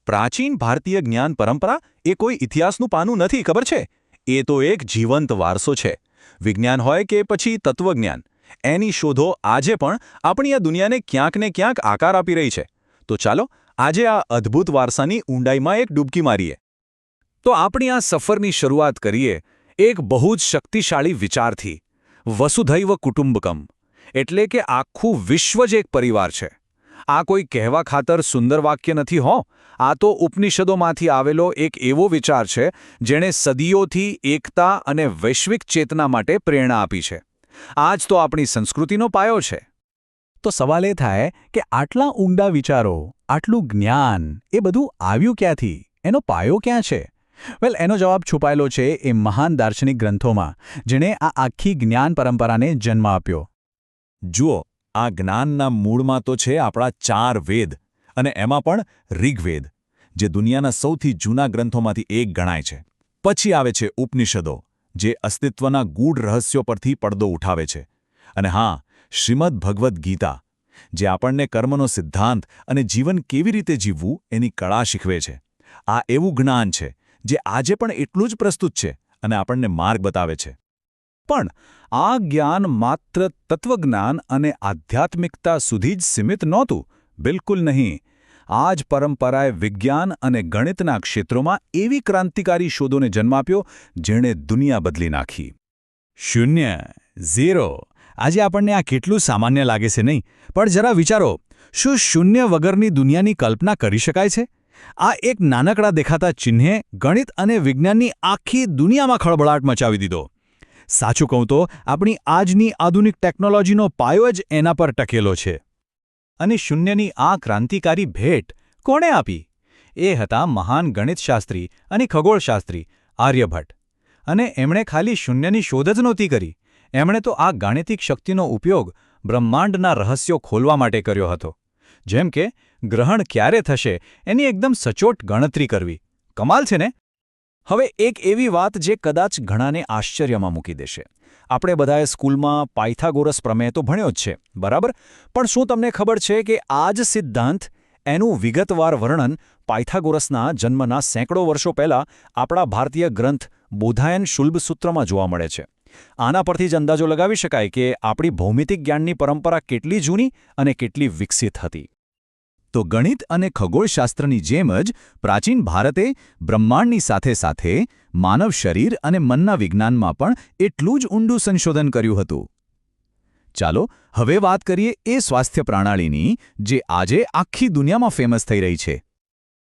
પ્રાચીન ભારતીય જ્ઞાન પરંપરા એ કોઈ ઇતિહાસનું પાનું નથી, ખબર છે? એ તો એક જીવંત વારસો છે. વિજ્ઞાન હોય કે પછી તત્વજ્ઞાન, એની શોધો આજે પણ આપણી આ દુનિયાને ક્યાંક ને ક્યાંક આકાર આપી રહી છે. તો ચાલો આજે આ અદ્ભુત વારસાની ઊંડાઈમાં એક ડૂબકી મારીએ. તો આપણી આ સફરની શરૂઆત કરીએ એક બહુ જ શક્તિશાળી વિચારથી, વસુધૈવ કુટુંબકમ, એટલે કે આખું વિશ્વ જ એક પરિવાર છે. આ કોઈ કહેવા ખાતર સુંદર વાક્ય નથી હો, આ તો ઉપનિષદોમાંથી આવેલો એક એવો વિચાર છે જેણે સદીઓથી એકતા અને વૈશ્વિક ચેતના માટે પ્રેરણા આપી છે. આ જ તો આપણી સંસ્કૃતિનો પાયો છે. તો સવાલ એ થાય કે આટલા ઊંડા વિચારો, આટલું જ્ઞાન, એ બધું આવ્યું ક્યાંથી? એનો પાયો ક્યાં છે? વેલ, એનો જવાબ છુપાયેલો છે એ મહાન દાર્શનિક ગ્રંથોમાં, જેણે આ આખી જ્ઞાન પરંપરાને જન્મ આપ્યો. જુઓ, આ જ્ઞાનના મૂળમાં તો છે આપણા 4 વેદ, અને એમાં પણ ઋગ્વેદ, જે દુનિયાના સૌથી જૂના ગ્રંથોમાંથી એક ગણાય છે. પછી આવે છે ઉપનિષદો, જે અસ્તિત્વના ગૂઢ રહસ્યો પરથી પડદો ઉઠાવે છે. અને હા, શ્રીમદ ભગવદ્ ગીતા, જે આપણને કર્મનો સિદ્ધાંત અને જીવન કેવી રીતે જીવવું એની કળા શીખવે છે. આ એવું જ્ઞાન છે જે આજે પણ એટલું જ પ્રસ્તુત છે અને આપણને માર્ગ બતાવે છે. પણ આ જ્ઞાન માત્ર તત્વજ્ઞાન અને આધ્યાત્મિકતા સુધી જ સીમિત નહોતું. બિલકુલ નહીં. આ જ પરંપરાએ વિજ્ઞાન અને ગણિતના ક્ષેત્રોમાં એવી ક્રાંતિકારી શોધોને જન્મ આપ્યો જેણે દુનિયા બદલી નાખી. શૂન્ય, ઝીરો. આજે આપણને આ કેટલું સામાન્ય લાગે છે નહીં? પણ જરા વિચારો, શું શૂન્ય વગરની દુનિયાની કલ્પના કરી શકાય છે? આ એક નાનકડા દેખાતા ચિહ્ને ગણિત અને વિજ્ઞાનની આખી દુનિયામાં ખળભળાટ મચાવી દીધો. સાચું કહું તો આપણી આજની આધુનિક ટેકનોલોજીનો પાયો જ એના પર ટકેલો છે. અને શૂન્યની આ ક્રાંતિકારી ભેટ કોણે આપી? એ હતા મહાન ગણિતશાસ્ત્રી અને ખગોળશાસ્ત્રી આર્યભટ્ટ. અને એમણે ખાલી શૂન્યની શોધ જ નહોતી કરી, એમણે તો આ ગાણિતિક શક્તિનો ઉપયોગ બ્રહ્માંડના રહસ્યો ખોલવા માટે કર્યો હતો. જેમ કે ગ્રહણ ક્યારે થશે એની એકદમ સચોટ ગણતરી કરવી. કમાલ છે ને? હવે એક એવી વાત જે કદાચ ઘણાને આશ્ચર્યમાં મૂકી દેશે. આપણે બધાએ સ્કૂલમાં પાયથાગોરસ પ્રમેય તો ભણ્યો જ છે, બરાબર? પણ શું તમને ખબર છે કે આ જ સિદ્ધાંત, એનું વિગતવાર વર્ણન પાયથાગોરસના જન્મના સેંકડો વર્ષો પહેલાં આપણા ભારતીય ગ્રંથ બોધાયન શુલ્બ સૂત્રમાં જોવા મળે છે. આના પરથી જ અંદાજો લગાવી શકાય કે આપણી ભૌમિતિક જ્ઞાનની પરંપરા કેટલી જૂની અને કેટલી વિકસિત હતી. તો ગણિત અને ખગોળશાસ્ત્રની જેમ જ પ્રાચીન ભારતે બ્રહ્માંડની સાથે સાથે માનવ શરીર અને મનના વિજ્ઞાનમાં પણ એટલું જ ઊંડું સંશોધન કર્યું હતું. ચાલો હવે વાત કરીએ એ સ્વાસ્થ્ય પ્રણાલીની જે આજે આખી દુનિયામાં ફેમસ થઈ રહી છે.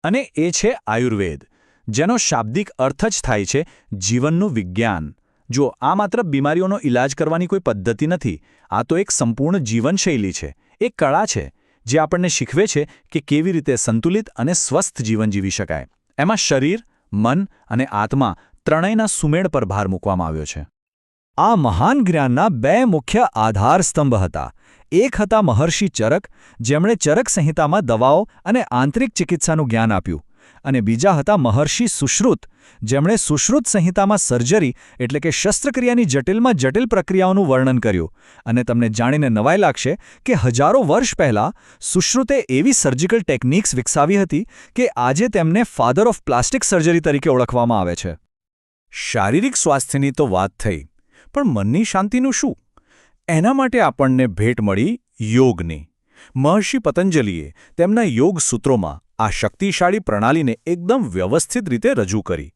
અને એ છે આયુર્વેદ, જેનો શાબ્દિક અર્થ જ થાય છે જીવનનું વિજ્ઞાન. જો આ માત્ર બીમારીઓનો ઇલાજ કરવાની કોઈ પદ્ધતિ નથી, આ તો એક સંપૂર્ણ જીવનશૈલી છે, એક કળા છે જે આપણને શીખવે છે કે કેવી રીતે સંતુલિત અને સ્વસ્થ જીવન જીવી શકાય. એમાં શરીર, મન અને આત્મા ત્રણેયના સુમેળ પર ભાર મૂકવામાં આવ્યો છે. આ મહાન જ્ઞાનના 2 મુખ્ય આધારસ્તંભ હતા. એક હતા મહર્ષિ ચરક, જેમણે ચરક સંહિતામાં દવાઓ અને આંતરિક ચિકિત્સાનું જ્ઞાન આપ્યું. અને બીજા હતા મહર્ષિ સુશ્રુત, જેમણે સુશ્રુત સંહિતામાં સર્જરી એટલે કે શસ્ત્રક્રિયાની જટિલમાં જટિલ પ્રક્રિયાઓનું વર્ણન કર્યું. અને તમને જાણીને નવાઈ લાગશે કે હજારો વર્ષ પહેલાં સુશ્રુતે એવી સર્જિકલ ટેકનિક્સ વિકસાવી હતી કે આજે તેમને ફાધર ઓફ પ્લાસ્ટિક સર્જરી તરીકે ઓળખવામાં આવે છે. શારીરિક સ્વાસ્થ્યની તો વાત થઈ, પણ મનની શાંતિનું શું? એના માટે આપણને ભેટ મળી યોગની. મહર્ષિ પતંજલિએ તેમના યોગ સૂત્રોમાં આ શક્તિશાળી પ્રણાલીને એકદમ વ્યવસ્થિત રીતે રજૂ કરી.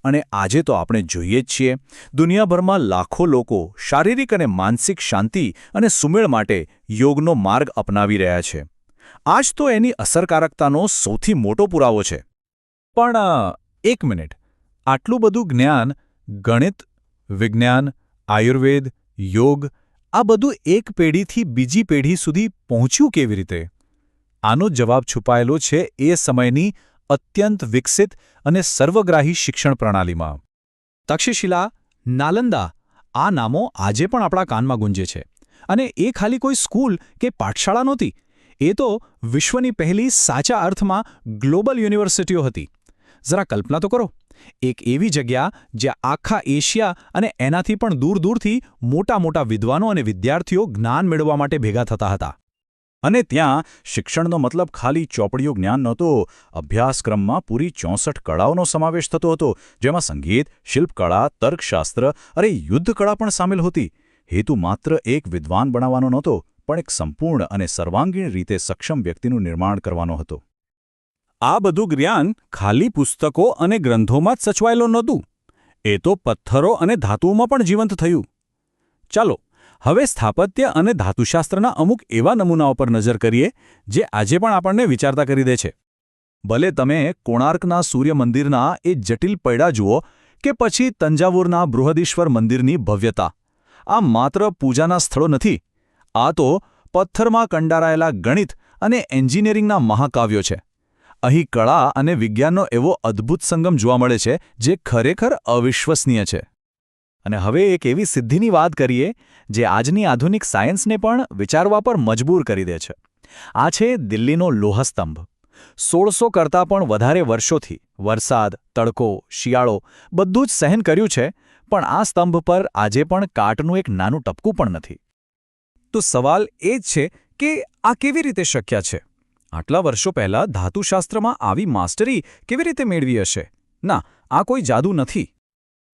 અને આજે તો આપણે જોઈએ જ છીએ, દુનિયાભરમાં લાખો લોકો શારીરિક અને માનસિક શાંતિ અને સુમેળ માટે યોગનો માર્ગ અપનાવી રહ્યા છે. આ જ તો એની અસરકારકતાનો સૌથી મોટો પુરાવો છે. પણ એક મિનિટ, આટલું બધું જ્ઞાન, ગણિત, વિજ્ઞાન, આયુર્વેદ, યોગ, આ બધું એક પેઢીથી બીજી પેઢી સુધી પહોંચ્યું કેવી રીતે? આનો જવાબ છુપાયેલો છે એ સમયની અત્યંત વિકસિત અને સર્વગ્રાહી શિક્ષણ પ્રણાલીમાં. તક્ષશિલા, નાલંદા, આ નામો આજે પણ આપણા કાનમાં ગુંજે છે. અને એ ખાલી કોઈ સ્કૂલ કે પાઠશાળા નહોતી, એ તો વિશ્વની પહેલી સાચા અર્થમાં ગ્લોબલ યુનિવર્સિટીઓ હતી. જરા કલ્પના તો કરો, એક એવી જગ્યા જ્યાં આખા એશિયા અને એનાથી પણ દૂર દૂરથી મોટા મોટા વિદ્વાનો અને વિદ્યાર્થીઓ જ્ઞાન મેળવવા માટે ભેગા થતા હતા. અને ત્યાં શિક્ષણનો મતલબ ખાલી ચોપડીઓ જ્ઞાન નહોતો. અભ્યાસક્રમમાં પૂરી 64 કળાઓનો સમાવેશ થતો હતો, જેમાં સંગીત, શિલ્પકળા, તર્કશાસ્ત્ર, યુદ્ધકળા પણ સામેલ હતી. હેતુ માત્ર એક વિદ્વાન બનાવવાનો નહોતો, પણ એક સંપૂર્ણ અને સર્વાંગીણ રીતે સક્ષમ વ્યક્તિનું નિર્માણ કરવાનો હતો. આ બધું જ્ઞાન ખાલી પુસ્તકો અને ગ્રંથોમાં જ સચવાયેલું નહોતું. એ તો પથ્થરો અને ધાતુઓમાં પણ જીવંત થયું. ચાલો હવે સ્થાપત્ય અને ધાતુશાસ્ત્રના અમુક એવા નમૂનાઓ પર નજર કરીએ જે આજે પણ આપણને વિચારતા કરી દે છે. ભલે તમે કોણાર્કના સૂર્ય મંદિરના એ જટિલ પૈડા જુઓ કે પછી તંજાવુરના બૃહદીશ્વર મંદિરની ભવ્યતા. આ માત્ર પૂજાના સ્થળો નથી. આ તો પથ્થરમાં કંડારાયેલા ગણિત અને એન્જિનિયરિંગના મહાકાવ્યો છે. અહીં કળા અને વિજ્ઞાનનો એવો અદ્ભુત સંગમ જોવા મળે છે જે ખરેખર અવિશ્વસનીય છે. અને હવે એક એવી સિદ્ધિની વાત કરીએ જે આજની આધુનિક સાયન્સને પણ વિચારવા પર મજબૂર કરી દે છે. આ છે દિલ્હીનો લોહસ્તંભ. 1600 કરતાં પણ વધારે વર્ષોથી વરસાદ, તડકો, શિયાળો બધું જ સહન કર્યું છે, પણ આ સ્તંભ પર આજે પણ કાટનું એક નાનું ટપકું પણ નથી. તો સવાલ એ જ છે કે આ કેવી રીતે શક્ય છે? આટલા વર્ષો પહેલાં ધાતુશાસ્ત્રમાં આવી માસ્ટરી કેવી રીતે મેળવી હશે? ના, આ કોઈ જાદુ નથી.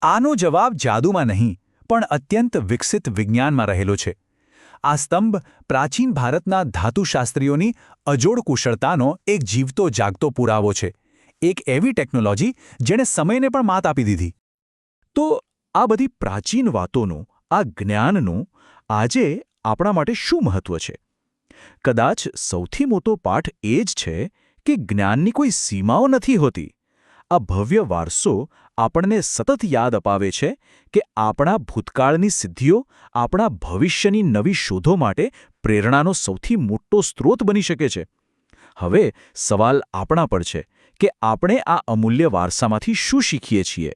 આનો જવાબ જાદુમાં નહીં, પણ અત્યંત વિકસિત વિજ્ઞાનમાં રહેલો છે. આ સ્તંભ પ્રાચીન ભારતના ધાતુશાસ્ત્રીઓની અજોડ કુશળતાનો એક જીવતો જાગતો પુરાવો છે. એક એવી ટેકનોલોજી જેણે સમયને પણ માત આપી દીધી. તો આ બધી પ્રાચીન વાતોનું, આ જ્ઞાનનું આજે આપણા માટે શું મહત્વ છે? કદાચ સૌથી મોટો પાઠ એ જ છે કે જ્ઞાનની કોઈ સીમાઓ નથી હોતી. આ ભવ્ય વારસો આપણને સતત યાદ અપાવે છે કે આપણા ભૂતકાળની સિદ્ધિઓ આપણા ભવિષ્યની નવી શોધો માટે પ્રેરણાનો સૌથી મોટો સ્ત્રોત બની શકે છે. હવે સવાલ આપણા પર છે કે આપણે આ અમૂલ્ય વારસામાંથી શું શીખીએ છીએ?